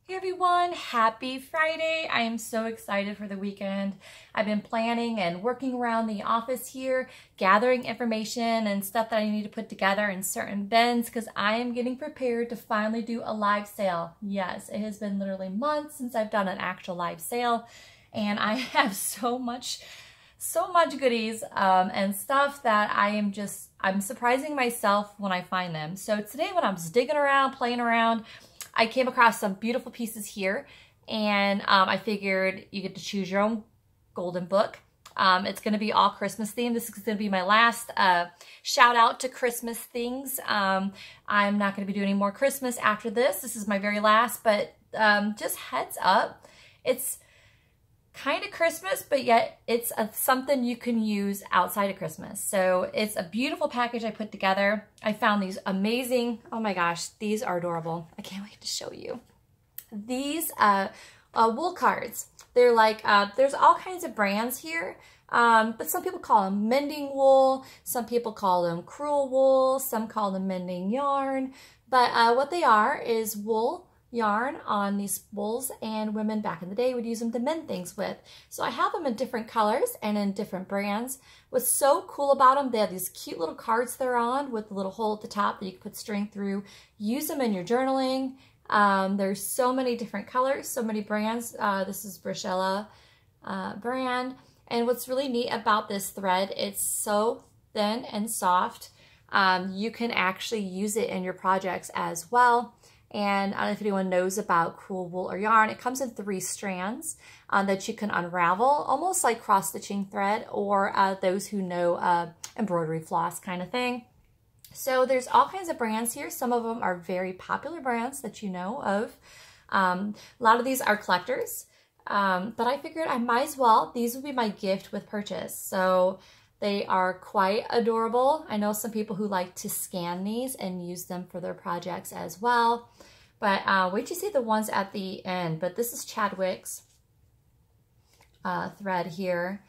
Hey everyone, happy Friday. I am so excited for the weekend. I've been planning and working around the office here, gathering information and stuff that I need to put together in certain bins because I am getting prepared to finally do a live sale. Yes, it has been literally months since I've done an actual live sale and I have so much goodies and stuff that I'm surprising myself when I find them. So today when I was digging around, playing around, I came across some beautiful pieces here, and I figured you get to choose your own golden book. It's going to be all Christmas themed. This is going to be my last shout out to Christmas things. I'm not going to be doing any more Christmas after this. This is my very last, but just heads up, it's kind of Christmas, but yet it's something you can use outside of Christmas. So it's a beautiful package I put together. I found these amazing, oh my gosh, these are adorable. I can't wait to show you. These wool cards. They're like, there's all kinds of brands here, but some people call them mending wool, some people call them crewel wool, some call them mending yarn, but what they are is wool yarn on these spools, and women back in the day would use them to mend things with. So I have them in different colors and in different brands. What's so cool about them, they have these cute little cards they're on with a little hole at the top that you can put string through. Use them in your journaling. There's so many different colors, so many brands. This is Brichella brand. And what's really neat about this thread, it's so thin and soft. You can actually use it in your projects as well. And I don't know if anyone knows about crewel wool or yarn. It comes in 3 strands that you can unravel, almost like cross-stitching thread, or those who know embroidery floss kind of thing. So there's all kinds of brands here. Some of them are very popular brands that you know of. A lot of these are collectors, but I figured I might as well. These would be my gift with purchase. So they are quite adorable. I know some people who like to scan these and use them for their projects as well. But wait till you see the ones at the end. But this is Chadwick's thread here.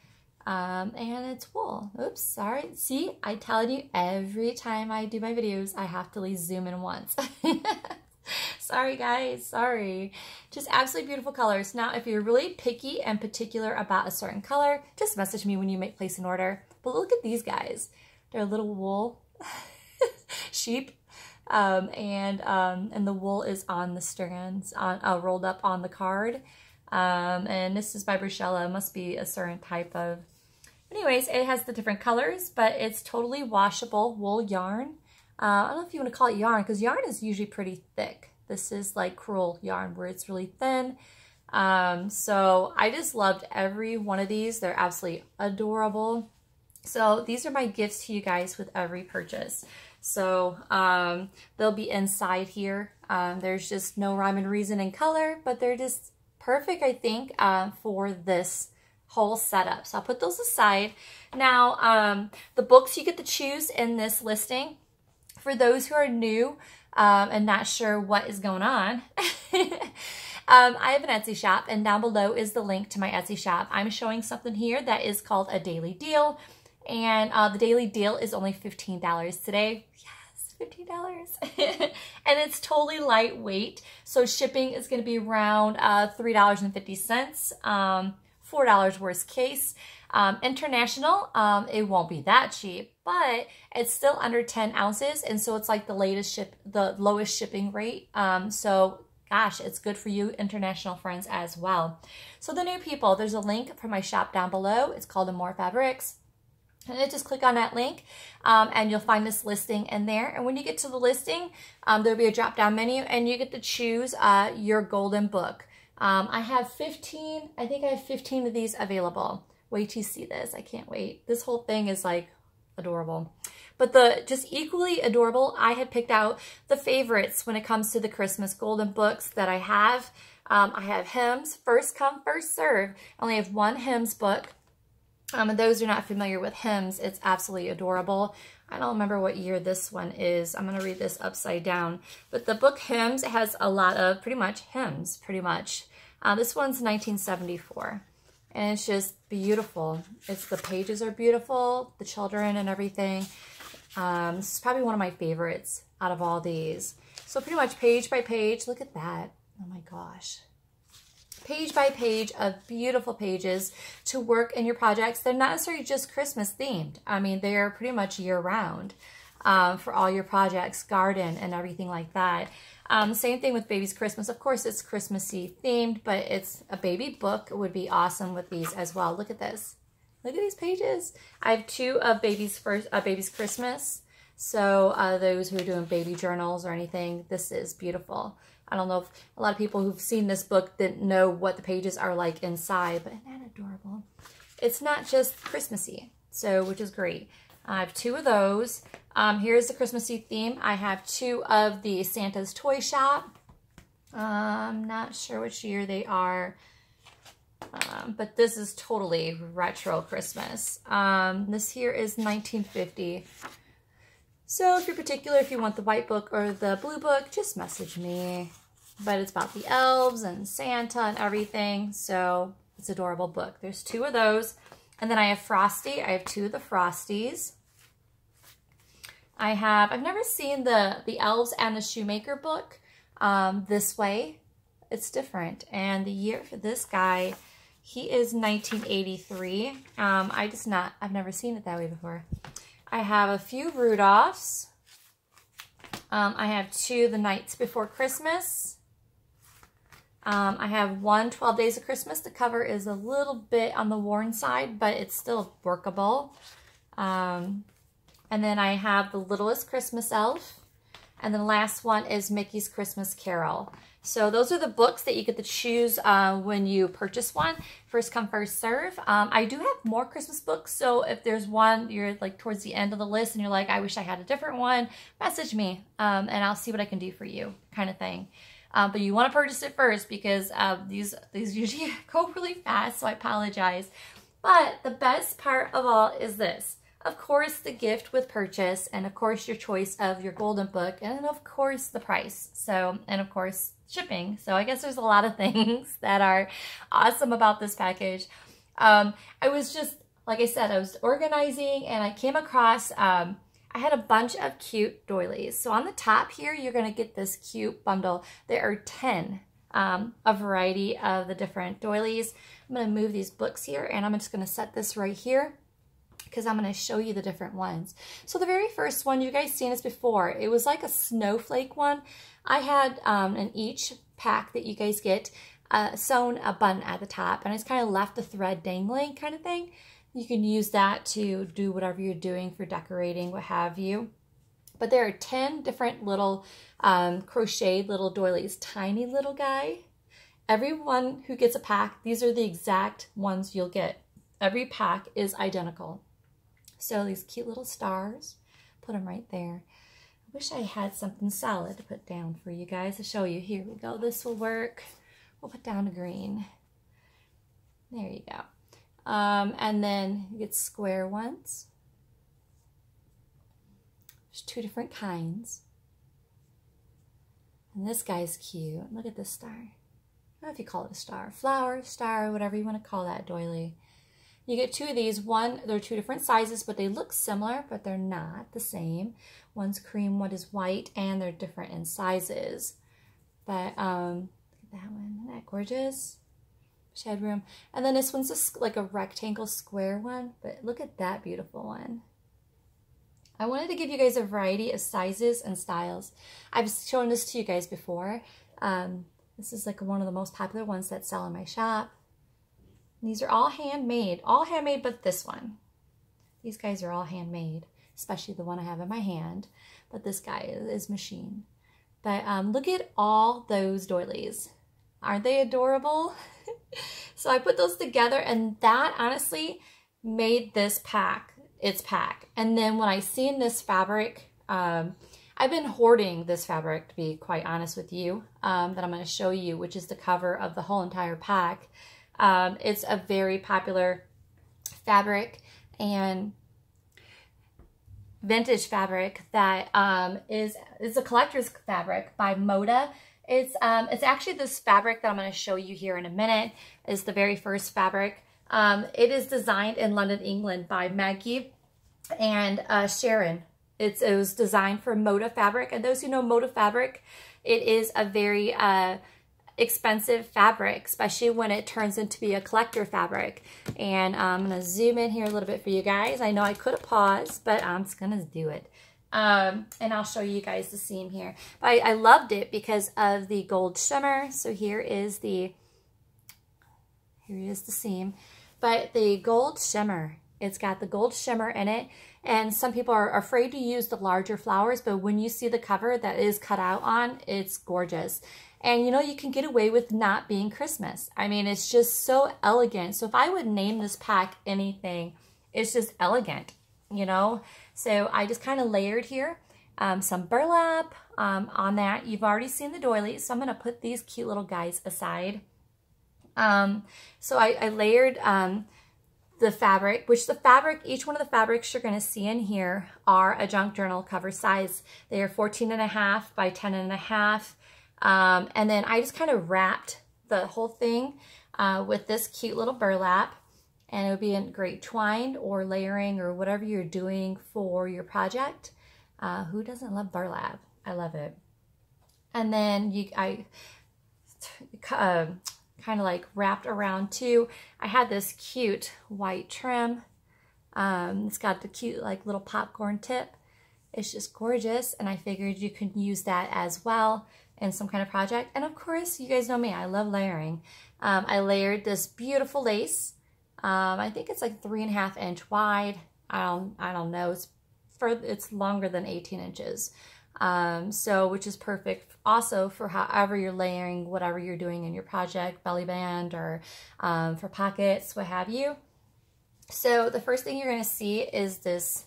And it's wool. Oops, sorry. See, I tell you every time I do my videos, I have to at least zoom in once. Sorry guys, sorry. Just absolutely beautiful colors. Now, if you're really picky and particular about a certain color, just message me when you place an order. But look at these guys. They're little wool sheep. And the wool is on the strands, rolled up on the card. And this is by Brichella. It must be a certain type of, anyways, it has the different colors, but it's totally washable wool yarn. I don't know if you want to call it yarn, because yarn is usually pretty thick. This is like crewel yarn where it's really thin. So I just loved every one of these. They're absolutely adorable. So these are my gifts to you guys with every purchase. So they'll be inside here. There's just no rhyme and reason in color, but they're just perfect, I think, for this whole setup. So I'll put those aside. Now, the books you get to choose in this listing, for those who are new and not sure what is going on, I have an Etsy shop, and down below is the link to my Etsy shop. I'm showing something here that is called a daily deal, and the daily deal is only $15 today. Yes, $15. And it's totally lightweight, so shipping is going to be around $3.50, $4 worst case. International, it won't be that cheap, but it's still under 10 ounces, and so it's like the lowest shipping rate. So gosh, it's good for you international friends as well. So the new people, there's a link for my shop down below. It's called AmourFabriQues. And just click on that link and you'll find this listing in there. And when you get to the listing, there'll be a drop down menu and you get to choose your golden book. I have 15, I think I have 15 of these available. Wait till you see this, I can't wait. This whole thing is like adorable. But just equally adorable, I had picked out the favorites when it comes to the Christmas golden books that I have. I have hymns, first come, first serve. I only have 1 hymns book. And those who are not familiar with hymns, it's absolutely adorable. I don't remember what year this one is. I'm going to read this upside down. But the book Hymns has a lot of pretty much hymns, pretty much. This one's 1974. And it's just beautiful. The pages are beautiful, the children and everything. This is probably one of my favorites out of all these. So pretty much page by page, look at that. oh my gosh, page by page of beautiful pages to work in your projects. They're not necessarily just Christmas themed. I mean, they are pretty much year round for all your projects, garden and everything like that. Same thing with Baby's Christmas. Of course, it's Christmassy themed, but it's a baby book. It would be awesome with these as well. Look at this. Look at these pages. I have 2 of Baby's Christmas. So those who are doing baby journals or anything, this is beautiful. I don't know if a lot of people who've seen this book didn't know what the pages are like inside, but isn't that adorable? It's not just Christmassy, so which is great. I have 2 of those. Here's the Christmassy theme. I have 2 of the Santa's Toy Shop. I'm not sure which year they are, but this is totally retro Christmas. This here is 1950. So if you're particular, if you want the white book or the blue book, just message me. But it's about the elves and Santa and everything. So it's an adorable book. There's 2 of those. And then I have Frosty. I have 2 of the Frosties. I've never seen the Elves and the Shoemaker book this way. It's different. And the year for this guy, he is 1983. I've never seen it that way before. I have a few Rudolphs. I have 2 The Nights Before Christmas. I have 1 12 Days of Christmas. The cover is a little bit on the worn side, but it's still workable. And then I have The Littlest Christmas Elf. And then the last one is Mickey's Christmas Carol. So those are the books that you get to choose when you purchase one. First come, first serve. I do have more Christmas books. So if there's one, you're like towards the end of the list and you're like, I wish I had a different one, message me and I'll see what I can do for you, kind of thing. But you want to purchase it first because these usually go really fast, so I apologize. But the best part of all is this. Of course, the gift with purchase, and of course, your choice of your golden book, and of course, the price. So, and of course, shipping. So I guess there's a lot of things that are awesome about this package. I was just, like I said, I was organizing and I came across, I had a bunch of cute doilies. So on the top here, you're going to get this cute bundle. There are 10, a variety of the different doilies. I'm going to move these books here and I'm just going to set this right here, because I'm going to show you the different ones. So the very first one, you guys seen this before. It was like a snowflake one. I had in each pack that you guys get sewn a button at the top, and I just kind of left the thread dangling kind of thing. You can use that to do whatever you're doing for decorating, what have you. But there are 10 different little crocheted little doilies. Tiny little guy. Everyone who gets a pack, these are the exact ones you'll get. Every pack is identical. So these cute little stars, put them right there. I wish I had something solid to put down for you guys to show you. Here we go. This will work. We'll put down a green. There you go. And then you get square ones. There's 2 different kinds. And this guy's cute. Look at this star. I don't know if you call it a star. Flower, star, whatever you want to call that doily. You get 2 of these. One, they're 2 different sizes, but they look similar, but they're not the same. One's cream, one is white, and they're different in sizes. But look at that one. Isn't that gorgeous? Shed room. And then this one's just like a rectangle square one, but look at that beautiful one. I wanted to give you guys a variety of sizes and styles. I've shown this to you guys before. This is like one of the most popular ones that sell in my shop. These are all handmade but this one. These guys are all handmade, especially the one I have in my hand, but this guy is machine. But look at all those doilies. Aren't they adorable? So I put those together, and that honestly made this pack its pack. And then when I seen this fabric, I've been hoarding this fabric, to be quite honest with you, that I'm going to show you, which is the cover of the whole entire pack. It's a very popular fabric and vintage fabric that is a collector's fabric by Moda. It's actually this fabric that I'm going to show you here in a minute is the very first fabric. It is designed in London, England by Maggie and Sharon. It was designed for Moda fabric, and those who know Moda fabric, it is a very expensive fabric, especially when it turns into be a collector fabric. And I'm gonna zoom in here a little bit for you guys. I know I could have paused, but I'm just gonna do it. And I'll show you guys the seam here. But I loved it because of the gold shimmer. So here is the seam. But the gold shimmer, it's got the gold shimmer in it. And some people are afraid to use the larger flowers, but when you see the cover that is cut out on, it's gorgeous. And you know, you can get away with not being Christmas. I mean, it's just so elegant. So if I would name this pack anything, it's just elegant, you know? So I just kind of layered here some burlap on that. You've already seen the doilies, so I'm gonna put these cute little guys aside. So I layered the fabric, which each one of the fabrics you're gonna see in here are a junk journal cover size. They are 14.5 by 10.5. And then I just kind of wrapped the whole thing with this cute little burlap, and it would be in great twine or layering or whatever you're doing for your project. Who doesn't love burlap? I love it. And then I kind of like wrapped around too. I had this cute white trim. It's got the cute like little popcorn tip. It's just gorgeous, and I figured you could use that as well in some kind of project. And of course, you guys know me, I love layering. I layered this beautiful lace. I think it's like 3.5 inch wide. I don't know. It's longer than 18 inches. So which is perfect also for however you're layering whatever you're doing in your project, belly band or for pockets, what have you. So the first thing you're going to see is this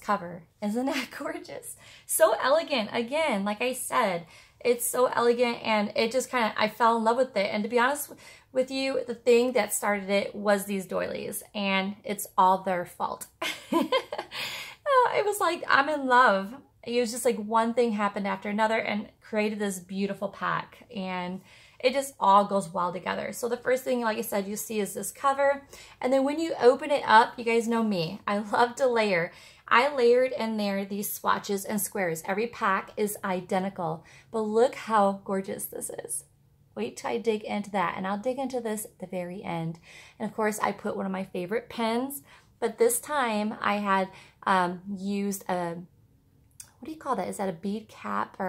cover. Isn't that gorgeous? So elegant. Again, like I said, it's so elegant, and it just kind of, I fell in love with it. And to be honest with you, the thing that started it was these doilies, and it's all their fault. It was like, I'm in love. It was just like one thing happened after another and created this beautiful pack, and it just all goes well together. So the first thing, like I said, you see is this cover. And then when you open it up, you guys know me, I love to layer. I layered in there these swatches and squares. Every pack is identical, but look how gorgeous this is. Wait till I dig into that, and I'll dig into this at the very end. And of course, I put one of my favorite pins, but this time I had used a, what do you call that? Is that a bead cap?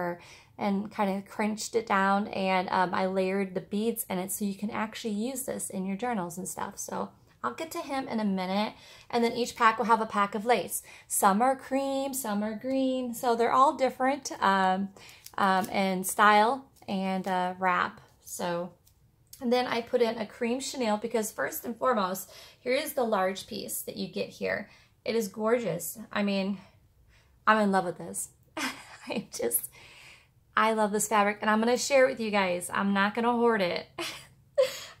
And kind of crunched it down, and I layered the beads in it so you can actually use this in your journals and stuff. So I'll get to him in a minute. And then each pack will have a pack of lace. Some are cream, some are green. So they're all different in style and wrap. So, and then I put in a cream chenille because first and foremost, here is the large piece that you get here. It is gorgeous. I mean, I'm in love with this. I love this fabric, and I'm going to share it with you guys. I'm not going to hoard it.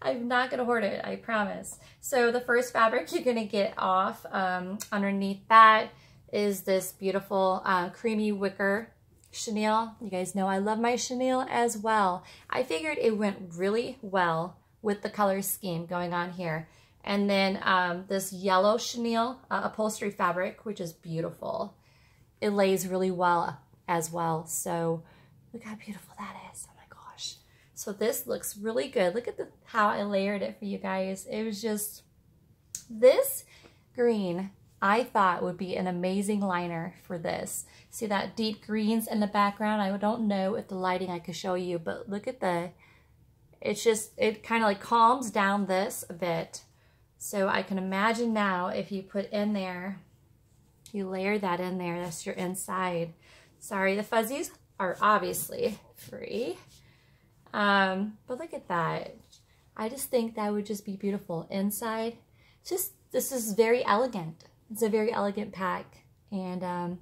I'm not going to hoard it, I promise. So the first fabric you're going to get off underneath that is this beautiful creamy wicker chenille. You guys know I love my chenille as well. I figured it went really well with the color scheme going on here. And then this yellow chenille upholstery fabric, which is beautiful. It lays really well as well. So look how beautiful that is. Oh my gosh. So this looks really good. Look at how I layered it for you guys. It was just, this green I thought would be an amazing liner for this. See that deep greens in the background? I don't know if the lighting I could show you, but look at it's just, it kind of like calms down this a bit. So I can imagine now if you put in there, you layer that in there, that's your inside. Sorry, the fuzzies are obviously free. But look at that. I just think that would just be beautiful. Inside, this is very elegant. It's a very elegant pack, and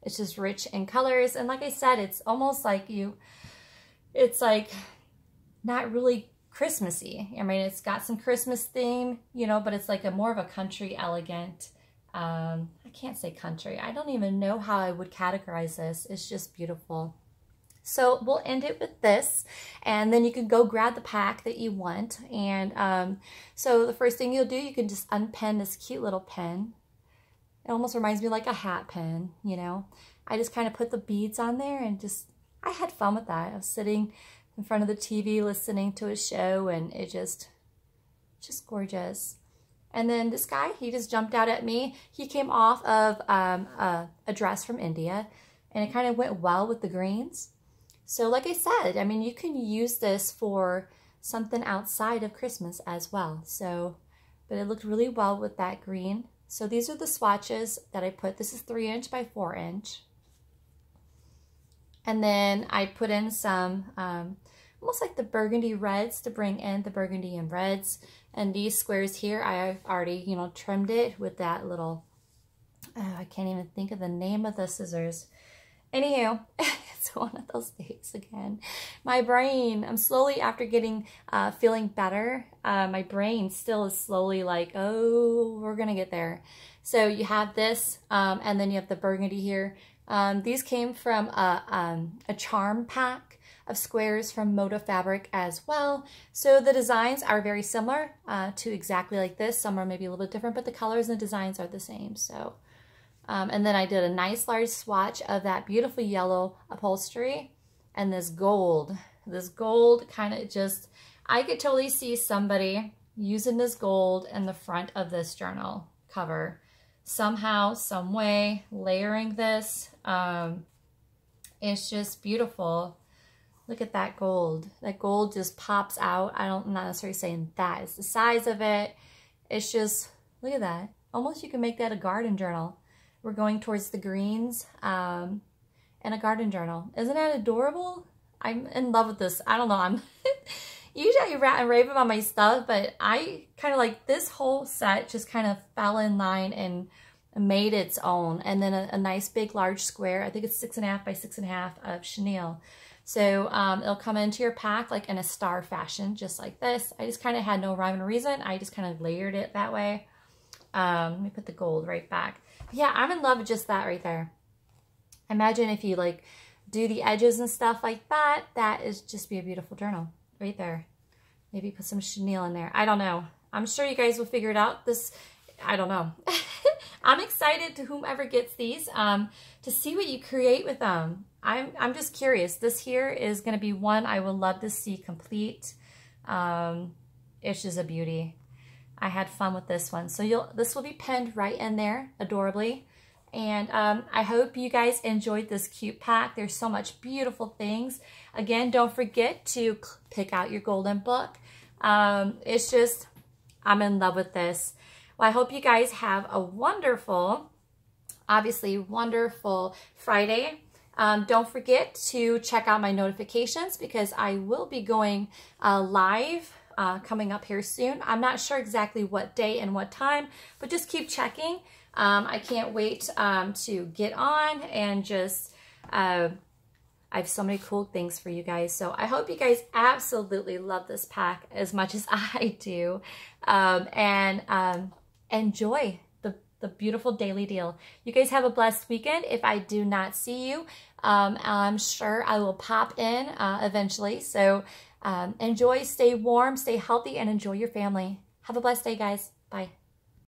it's just rich in colors. And like I said, it's almost like it's like not really Christmassy. I mean, it's got some Christmas theme, you know, but it's like more of a country elegant. I can't say country. I don't even know how I would categorize this. It's just beautiful. So we'll end it with this, and then you can go grab the pack that you want. And so the first thing you'll do, you can just unpin this cute little pin. It almost reminds me like a hat pin, you know. I just kind of put the beads on there and I had fun with that. I was sitting in front of the TV listening to a show, and it's just gorgeous. And then this guy, he just jumped out at me. He came off of a dress from India, and it kind of went well with the greens. So like I said, I mean, you can use this for something outside of Christmas as well. So, but it looked really well with that green. So these are the swatches that I put. This is 3 inch by 4 inch. And then I put in some, almost like the burgundy reds to bring in the burgundy and reds. And these squares here, I've already, you know, trimmed it with that little, I can't even think of the name of the scissors. Anywho, it's one of those days again. My brain, I'm slowly, after getting, feeling better, my brain still is slowly like, oh, we're going to get there. So you have this, and then you have the burgundy here. These came from a charm pack of squares from AmourFabriQues as well. So the designs are very similar to exactly like this. Some are maybe a little bit different, but the colors and the designs are the same. So, and then I did a nice large swatch of that beautiful yellow upholstery and this gold. This gold kind of just, I could totally see somebody using this gold in the front of this journal cover. Somehow, some way, layering this. It's just beautiful. Look at that gold. That gold just pops out. I'm not necessarily saying that. It's the size of it. It's just, look at that. Almost you can make that a garden journal. We're going towards the greens and a garden journal. Isn't that adorable? I'm in love with this. I don't know. I'm usually I rant and rave about my stuff, but I kind of like this whole set just kind of fell in line and made its own. And then a nice big large square. I think it's 6.5 by 6.5 of chenille. So it'll come into your pack like in a star fashion, just like this. I just kind of had no rhyme or reason. I just kind of layered it that way. Let me put the gold right back. But yeah, I'm in love with just that right there. Imagine if you like do the edges and stuff like that. That is just be a beautiful journal right there. Maybe put some chenille in there. I don't know. I'm sure you guys will figure it out. This, I don't know. I'm excited to whomever gets these to see what you create with them. I'm just curious. This here is going to be one I would love to see complete. It's just a beauty. I had fun with this one. So this will be pinned right in there adorably. And I hope you guys enjoyed this cute pack. There's so much beautiful things. Again, don't forget to pick out your golden book. It's just, I'm in love with this. Well, I hope you guys have a wonderful, obviously wonderful Friday. Don't forget to check out my notifications because I will be going live coming up here soon. I'm not sure exactly what day and what time, but just keep checking. I can't wait to get on and just, I have so many cool things for you guys. So I hope you guys absolutely love this pack as much as I do. Enjoy the beautiful daily deal. You guys have a blessed weekend. If I do not see you, I'm sure I will pop in eventually. So enjoy, stay warm, stay healthy, and enjoy your family. Have a blessed day, guys. Bye.